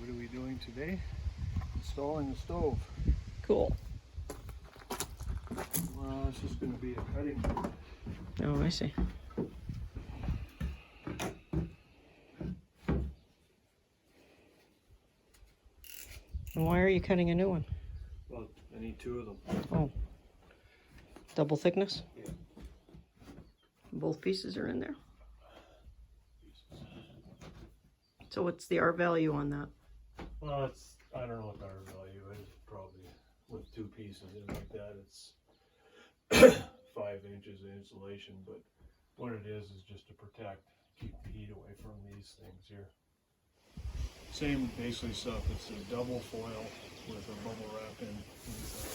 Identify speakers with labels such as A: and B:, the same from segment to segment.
A: What are we doing today? Installing the stove.
B: Cool.
A: Well, it's just going to be a cutting board.
B: Oh, I see. And why are you cutting a new one?
A: Well, I need two of them.
B: Oh. Double thickness?
A: Yeah.
B: Both pieces are in there. So what's the R value on that?
A: Well, it's, I don't know what the R value is. Probably with two pieces in like that, it's 5 inches of insulation. But what it is just to protect, keep the heat away from these things here. Same basically stuff. It's a double foil with a bubble wrap in inside.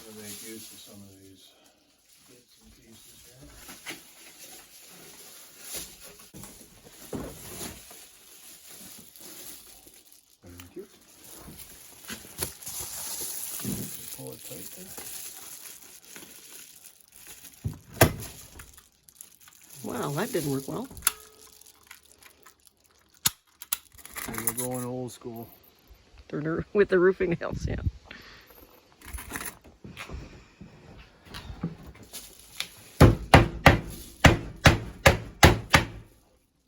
A: And they use to some of these bits and pieces here. Very cute. Just pull it tight there.
B: Wow, that didn't work well.
A: And we're going old school.
B: With the roofing nails, yeah.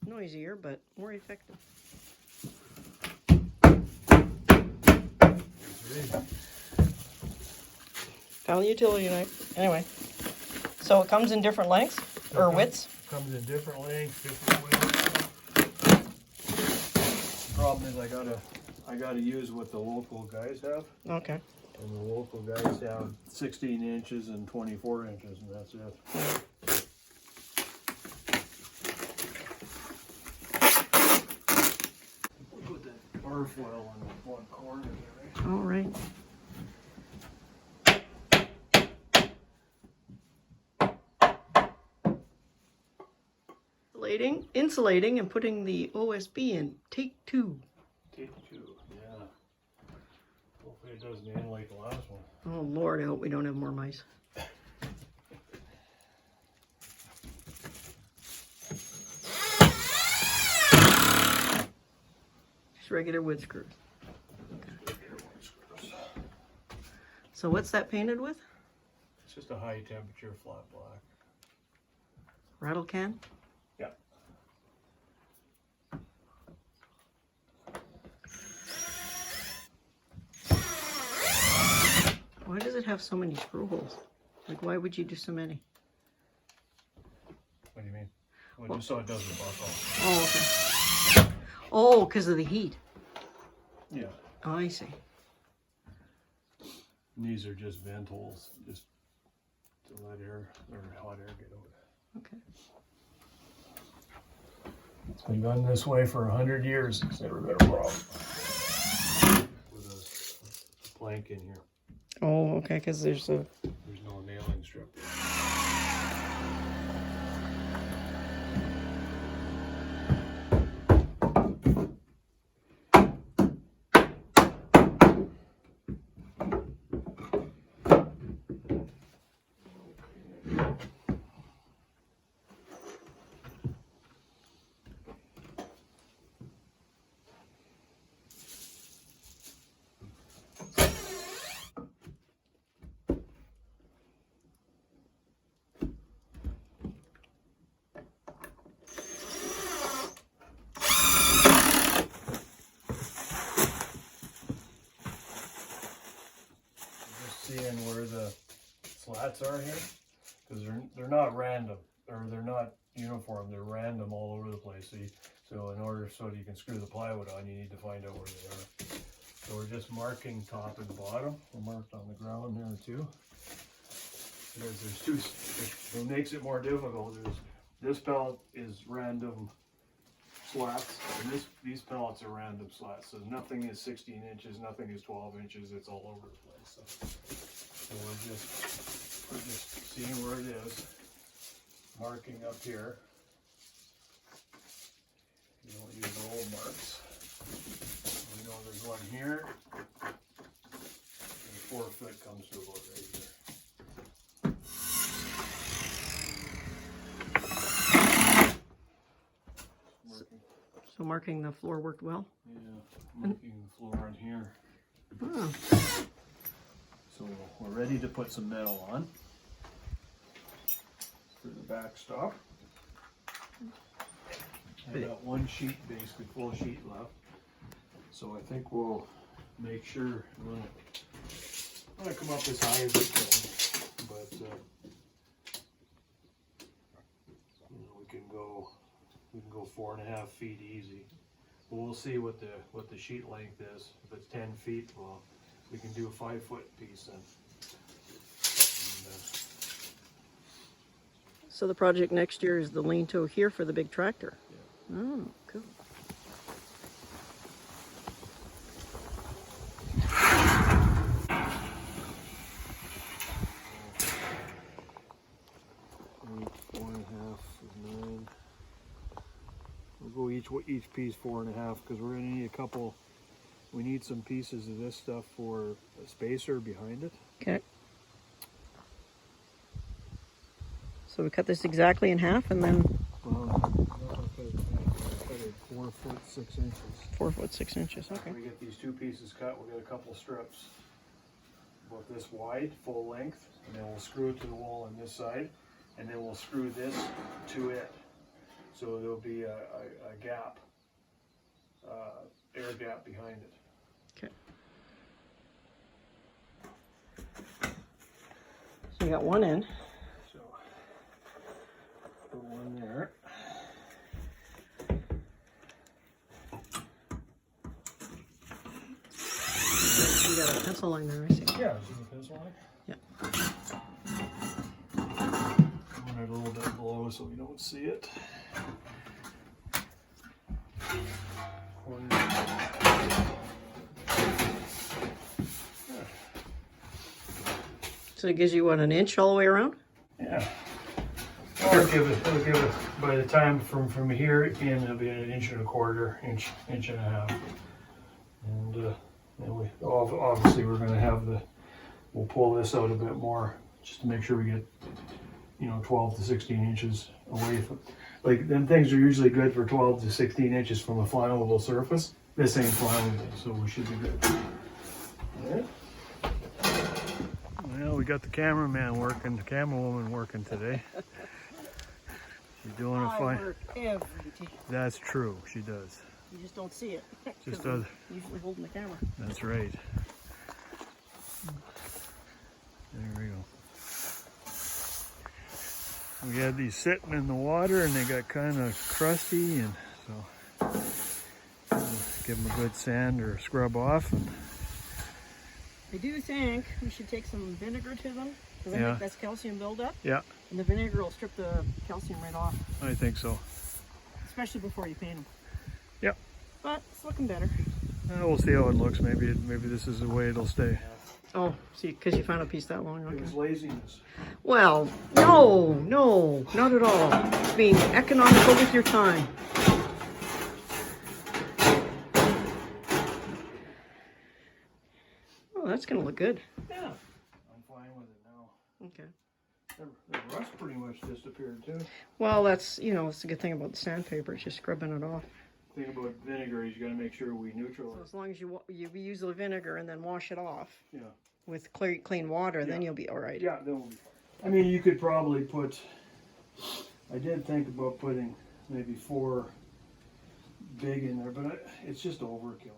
B: Noisier, but more effective. Found the utility knife. Anyway, so it comes in different lengths or widths?
A: Comes in different lengths, different widths. Problem is I gotta use what the local guys have.
B: Okay.
A: And the local guys have 16 inches and 24 inches, and that's it. We'll put that bar foil in the one corner there, right?
B: All right. Insulating and putting the OSB in. Take 2.
A: Take 2, yeah. Hopefully it doesn't end like the last one.
B: Oh Lord, I hope we don't have more mice. Just regular wood screws. Okay. So what's that painted with?
A: It's just a high temperature flat black.
B: Rattle can?
A: Yeah.
B: Why does it have so many screw holes? Like, why would you do so many?
A: What do you mean? Well, just so it doesn't buckle.
B: Oh, okay. Oh, because of the heat.
A: Yeah.
B: Oh, I see.
A: And these are just vent holes, just to let air or hot air get out.
B: Okay.
A: It's been done this way for 100 years. It's never been a problem. With a plank in here.
B: Oh, okay, because there's
A: no nailing strip. Seeing where the slats are here, because they're not random, or they're not uniform. They're random all over the place. So in order so you can screw the plywood on, you need to find out where they are. So we're just marking top and bottom. We're marked on the ground there too. Because there's two. What makes it more difficult is this pallet is random slats, and these pallets are random slats. So nothing is 16 inches, nothing is 12 inches. It's all over the place. So we're just seeing where it is, marking up here. You don't use the old marks. We know there's one here, and 4 foot comes to about right here.
B: So marking the floor worked well?
A: Yeah. marking the floor in here.
B: Oh.
A: So we're ready to put some metal on for the backstop. I got one sheet, basically full sheet left. So I think we'll make sure I'm gonna come up as high as we can, but you know, we can go 4.5 feet easy. But we'll see what the sheet length is. If it's 10 feet, well, we can do a 5-foot piece then.
B: So the project next year is the lean-to here for the big tractor.
A: Yeah.
B: Oh, cool.
A: We'll go each piece 4.5 because we're gonna need a couple. We need some pieces of this stuff for a spacer behind it.
B: Okay. So we cut this exactly in half, and then
A: Well, I cut it 4 foot 6 inches.
B: 4 foot 6 inches. Okay.
A: After we get these 2 pieces cut, we'll get a couple strips about this wide, full length, and then we'll screw it to the wall on this side, and then we'll screw this to it. So there'll be a gap, air gap behind it.
B: Okay. So you got one in.
A: So put one there.
B: You got a pencil line there, I see.
A: Yeah, see the pencil line?
B: Yeah.
A: Run it a little bit below so we don't see it.
B: So it gives you what, an inch all the way around?
A: Yeah. It'll give it by the time from here in, it'll be 1.25 inches, inch and a half. And then we obviously we're going to have we'll pull this out a bit more just to make sure we get 12 to 16 inches away from. Like, them things are usually good for 12 to 16 inches from a flammable surface. This ain't flammable, so we should be good. Yeah. Well, we got the cameraman working, the camera woman working today. She's doing a fine.
B: I work every day.
A: That's true, she does.
B: You just don't see it.
A: Just does.
B: Usually holding the camera.
A: That's right. There we go. We had these sitting in the water and they got kind of crusty, and so we'll give them a good sand or scrub off. And
B: I do think we should take some vinegar to them, because I think that's calcium buildup.
A: yeah,
B: And the vinegar will strip the calcium right off,
A: I think so.
B: especially before you paint them.
A: Yep.
B: But it's looking better.
A: We'll see how it looks. Maybe this is the way it'll stay.
B: Oh, see, because you found a piece that long.
A: It
B: Okay.
A: was laziness.
B: Well, no, not at all. It's being economical with your time. Oh, that's going to look good.
A: Yeah. I'm fine with it now.
B: Okay.
A: The rust pretty much disappeared too.
B: Well, that's, it's a good thing about the sandpaper. It's just scrubbing it off.
A: The thing about vinegar is you got to make sure we
B: So
A: neutralize.
B: as long as you use the vinegar and then wash it off
A: Yeah.
B: with clean water, then you'll be all right.
A: Yeah, then we'll be fine. I mean, you could probably put. I did think about putting maybe 4 big in there, but it's just overkill.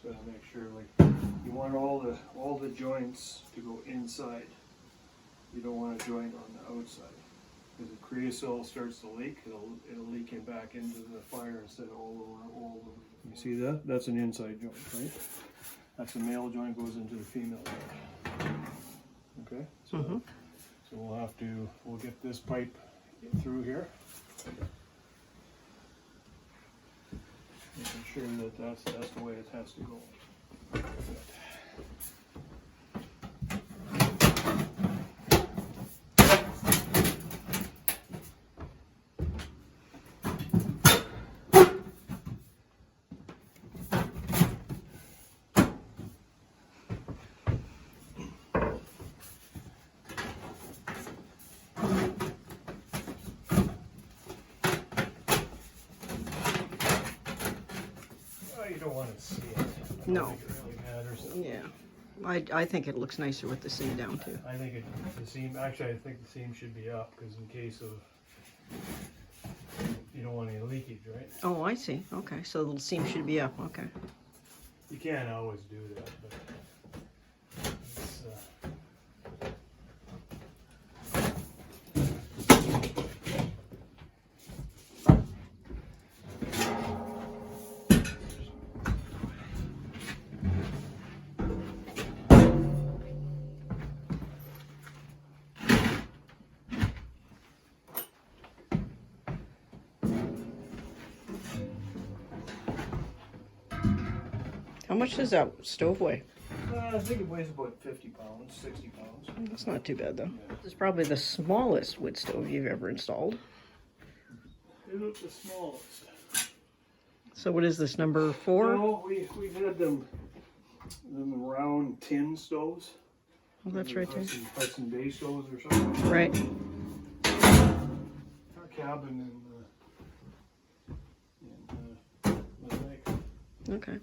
A: Gotta make sure, like, you want all the joints to go inside. You don't want a joint on the outside, because if creosote starts to leak, it'll leak it back into the fire instead of all over. You see that? That's an inside joint, right? That's a male joint, goes into the female joint. Okay. So, so we'll get this pipe through here. Making sure that that's the way it has to go. You don't want to see it. I don't
B: No.
A: think it really matters.
B: Yeah. I think it looks nicer with the seam down too.
A: I think the seam, actually I think the seam should be up because in case of, you don't want any leakage, right?
B: Oh, I see. Okay, so the seam should be up. Okay.
A: You can't always do that, but it's,
B: How much does that stove weigh?
A: I think it weighs about 50 pounds, 60 pounds.
B: That's not too bad though.
A: Yeah.
B: This is probably the smallest wood stove you've ever installed.
A: It was the smallest.
B: So what is this, number 4?
A: No, we've had them round tin stoves.
B: Oh, that's right too.
A: Hudson Bay stoves or something.
B: Right.
A: Our cabin in the lake.
B: Okay.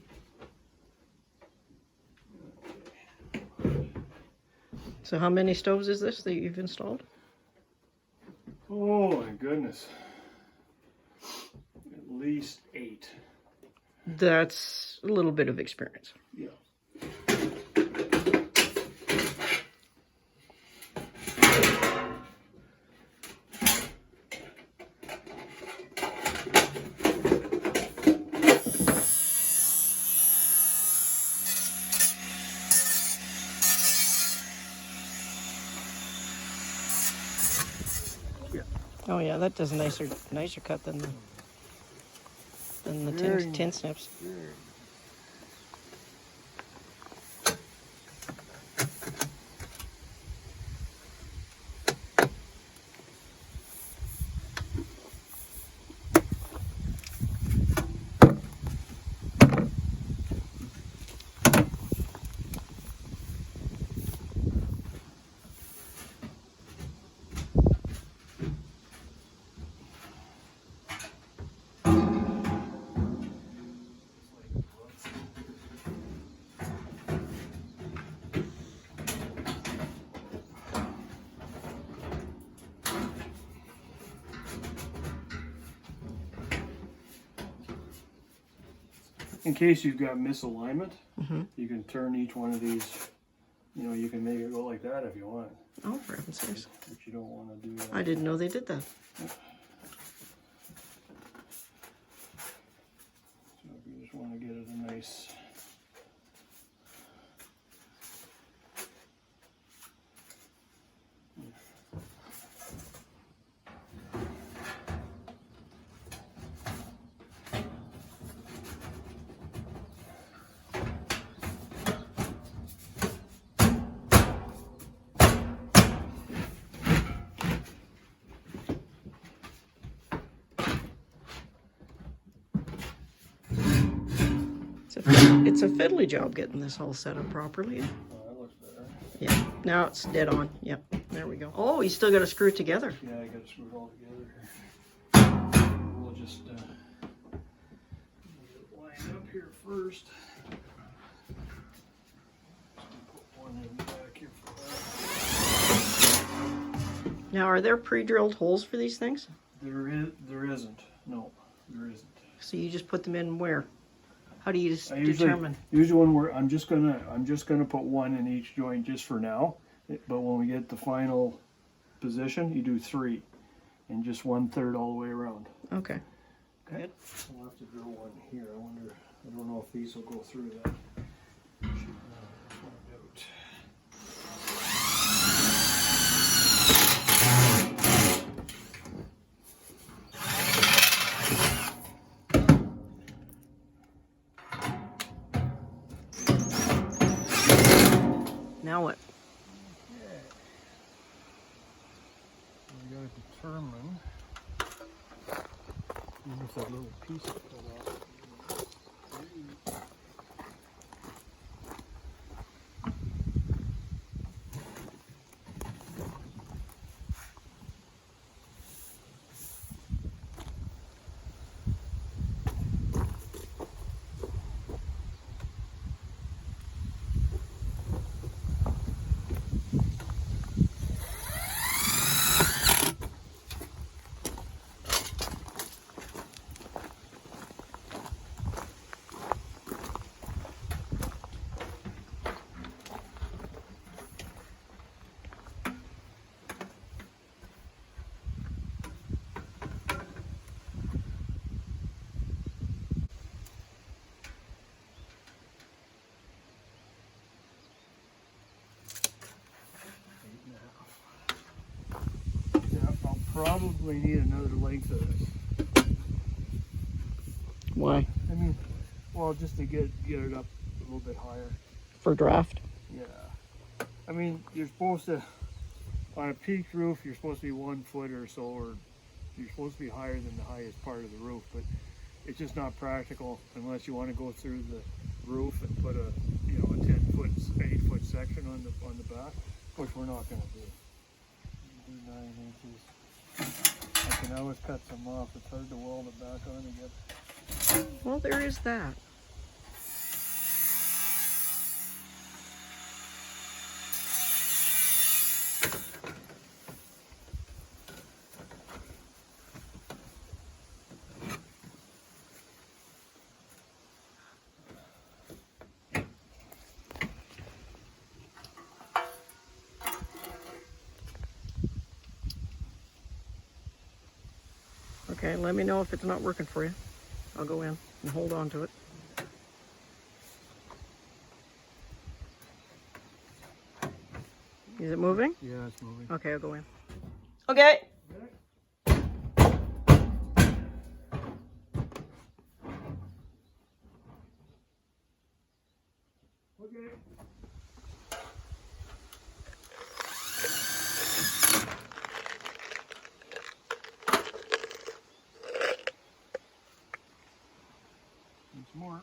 B: So how many stoves is this that you've installed?
A: Oh my goodness. At least 8.
B: That's a little bit of experience.
A: Yeah.
B: Oh yeah, that does a nicer cut than the
A: Very
B: tin snips.
A: In case you've got misalignment,
B: Mm-hmm.
A: you can turn each one of these, you can make it go like that if you want,
B: Oh, for heaven's sakes.
A: but you don't want to do that.
B: I didn't know they did that.
A: So if you just want to get it a nice...
B: It's a fiddly job getting this all set up properly.
A: Oh, that looks better.
B: Yeah, now it's dead on. Yep, there we go. Oh, you still got to screw it together.
A: Yeah, I got to screw it all together here. We'll just get it lined up here first. Put one in the back here for that.
B: Now, are there pre-drilled holes for these things?
A: There isn't. No, there isn't.
B: So you just put them in where? How do you
A: I
B: determine?
A: usually when I'm just gonna put one in each joint just for now. But when we get the final position, you do 3, and just 1/3 all the way around.
B: Okay.
A: Okay. I'll have to drill one here. I don't know if these will go through that. Should find out.
B: Now what?
A: Okay. So we gotta determine if that little piece I cut off. Probably need another length of this.
B: Why?
A: I mean, well, just to get it up a little bit higher.
B: For draft?
A: Yeah. I mean, you're supposed to, on a peaked roof, you're supposed to be 1 foot or so, or you're supposed to be higher than the highest part of the roof, but it's just not practical unless you want to go through the roof and put a, you know, a 10-foot, 8-foot section on the back, which we're not going to do. Do 9 inches. I can always cut some off. It's hard to weld it back on again.
B: Well, there is that. Okay, let me know if it's not working for you. I'll go in and hold on to it. Is it moving?
A: Yeah, it's moving.
B: Okay, I'll go in. Okay.
A: Okay. Once more.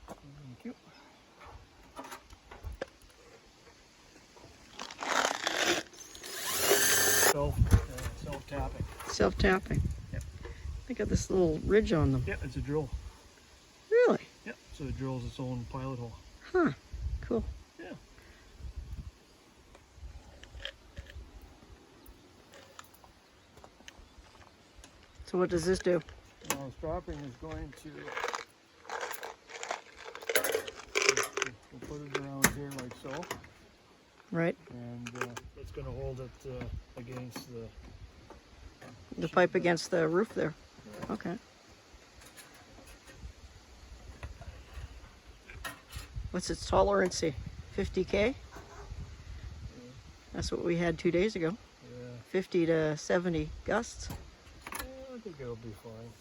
A: Thank you. Self-tapping.
B: Self-tapping.
A: Yep.
B: They got this little ridge on them.
A: Yeah, it's a drill.
B: Really?
A: Yep. So it drills its own pilot hole.
B: Huh. Cool.
A: Yeah.
B: So what does this do?
A: Now the strapping is going to, we'll put it around here like so,
B: Right.
A: and it's going to hold it against
B: The pipe against the roof there.
A: Yeah.
B: Okay. What's its tolerancy? 50K? That's what we had 2 days ago.
A: Yeah.
B: 50 to 70 gusts.
A: I think it'll be fine.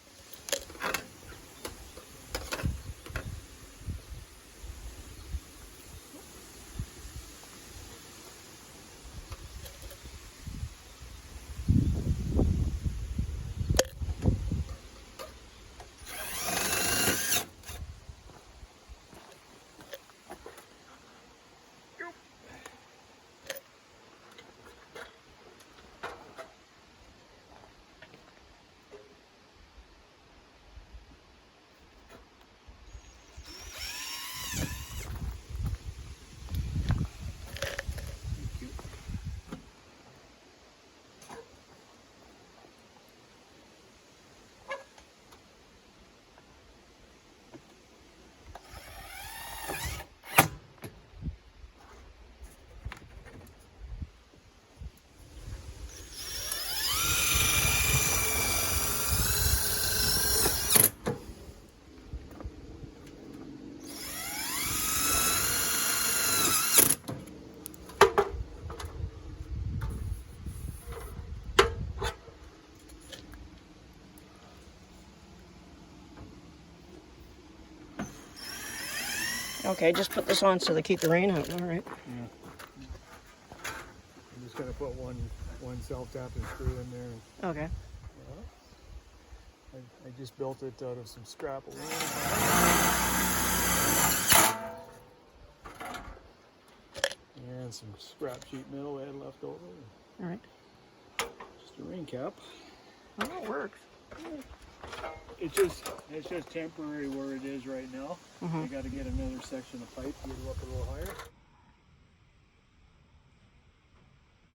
B: Okay, just put this on so they keep the rain out. All right.
A: Yeah. I'm just gonna put one self-tapping screw in there.
B: Okay.
A: I just built it out of some scrap aluminum. And some scrap sheet metal I had left over.
B: All right.
A: Just a ring cap.
B: Oh, it works.
A: It's just temporary where it is right now. I got to get another section of pipe to get it up a little higher.